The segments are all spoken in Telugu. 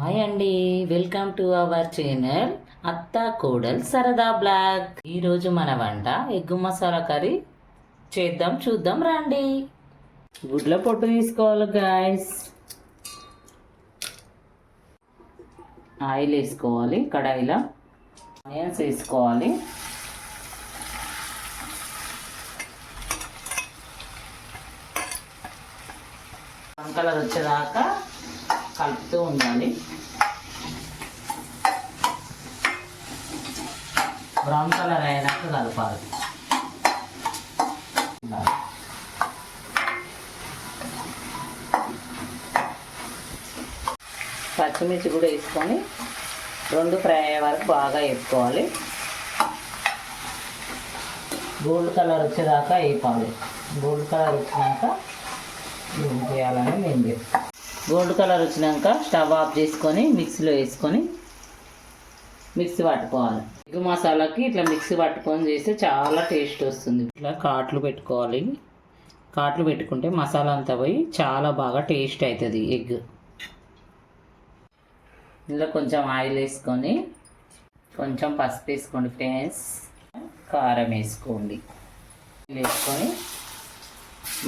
హాయ్ అండి, వెల్కమ్ టు అవర్ ఛానల్ అత్త కోడల్ సరదా బ్లాగ్. ఈరోజు మన వంట ఎగ్ మసాలా కర్రీ చేద్దాం, చూద్దాం రండి. గుడ్ల పొట్టు తీసుకోవాలి గాయస్. ఆయిల్ వేసుకోవాలి, కడాయిలో ఆనియన్స్ వేసుకోవాలి. బ్రౌన్ కలర్ వచ్చేదాకా కలుపుతూ ఉండాలి. బ్రౌన్ కలర్ అయినాక కలపాలి. పచ్చిమిర్చి కూడా వేసుకొని రెండు ఫ్రై అయ్యే వరకు బాగా వేసుకోవాలి. గోల్డ్ కలర్ వచ్చేదాకా వేపాలి. గోల్డ్ కలర్ వచ్చినాక ఏం చేయాలని నేను చెప్తాను. గోల్డ్ కలర్ వచ్చినాక స్టవ్ ఆఫ్ చేసుకొని మిక్సీలో వేసుకొని మిక్సీ పట్టుకోవాలి. ఎగ్ మసాలాకి ఇట్లా మిక్సీ పట్టుకొని చేస్తే చాలా టేస్ట్ వస్తుంది. ఇట్లా కాట్లు పెట్టుకోవాలి. కాట్లు పెట్టుకుంటే మసాలా అంతా పోయి చాలా బాగా టేస్ట్ అవుతుంది ఎగ్. ఇందులో కొంచెం ఆయిల్ వేసుకొని కొంచెం పసుపు వేసుకోండి ఫ్రెండ్స్. కారం వేసుకోండి. వేసుకొని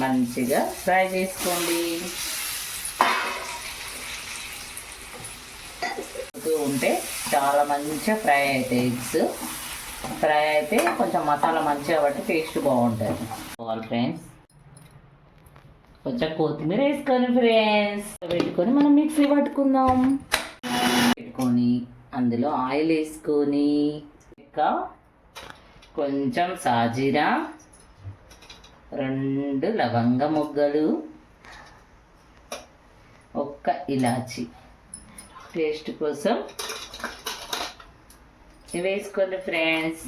మంచిగా ఫ్రై చేసుకోండి. ఉంటే చాలా మంచిగా ఫ్రై అవుతాయి. ఎగ్స్ ఫ్రై అయితే కొంచెం మసాలా మంచిగా బట్టి టేస్ట్ బాగుంటుంది ఫ్రెండ్స్. కొంచెం కొత్తిమీర వేసుకొని ఫ్రెండ్స్ పెట్టుకొని మనం మిక్సీ పట్టుకుందాం. పెట్టుకొని అందులో ఆయిల్ వేసుకొని ఇంకా కొంచెం సాజీరా, 2 లవంగ మొగ్గలు, 1 ఇలాచి టేస్ట్ కోసం వేసుకోండి ఫ్రెండ్స్.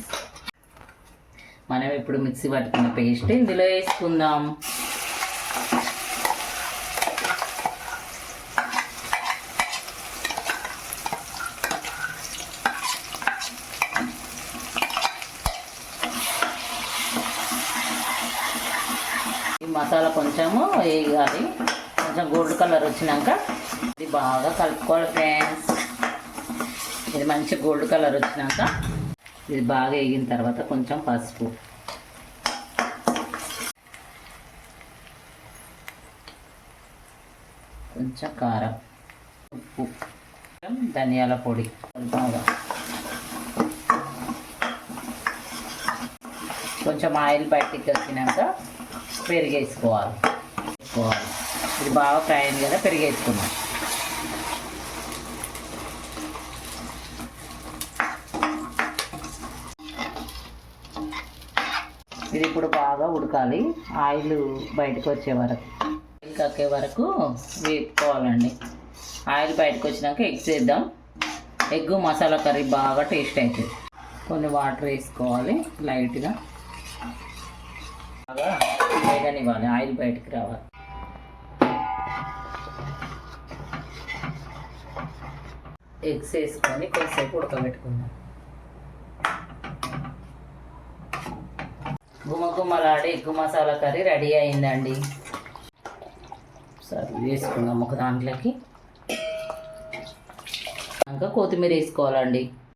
మనం ఇప్పుడు మిక్సీ పట్టుకున్న పేస్ట్ ఇందులో వేసుకుందాం. ఈ మసాలా కొంచెము వేయాలి. కొంచెం గోల్డ్ కలర్ వచ్చినాక ఇది బాగా కలుపుకోవాలి ఫ్రెండ్స్. ఇది మంచి గోల్డ్ కలర్ వచ్చినాక ఇది బాగా వేగిన తర్వాత కొంచెం పసుపు, కొంచెం కారం, ఉప్పు, కొంచెం ధనియాల పొడి, బాగా కొంచెం ఆయిల్ బయటికి వచ్చినాక పెరిగేసుకోవాలి. ఇది బాగా ఫ్రై అయింది కదా, పెరిగేసుకున్నాం. ఇది ఇప్పుడు బాగా ఉడకాలి. ఆయిల్ బయటకు వచ్చే వరకు, ఆయిల్ కక్కే వరకు వేపుకోవాలండి. ఆయిల్ బయటకు వచ్చినాక ఎగ్స్ వేద్దాం. ఎగ్ మసాలా కర్రీ బాగా టేస్ట్ అవుతుంది. కొన్ని వాటర్ వేసుకోవాలి లైట్గా. బాగా వేగనివ్వాలి, ఆయిల్ బయటకు రావాలి. ఎగ్స్ వేసుకొని కొద్దిసేపు ఉడకబెట్టుకుందాం. గుమగుమలాడే ఎగ్ మసాలా కర్రీ రెడీ అయిందండి. సరే వేసుకుందాం ఒక దాంట్లోకి. ఇంకా కొత్తిమీర వేసుకోవాలండి.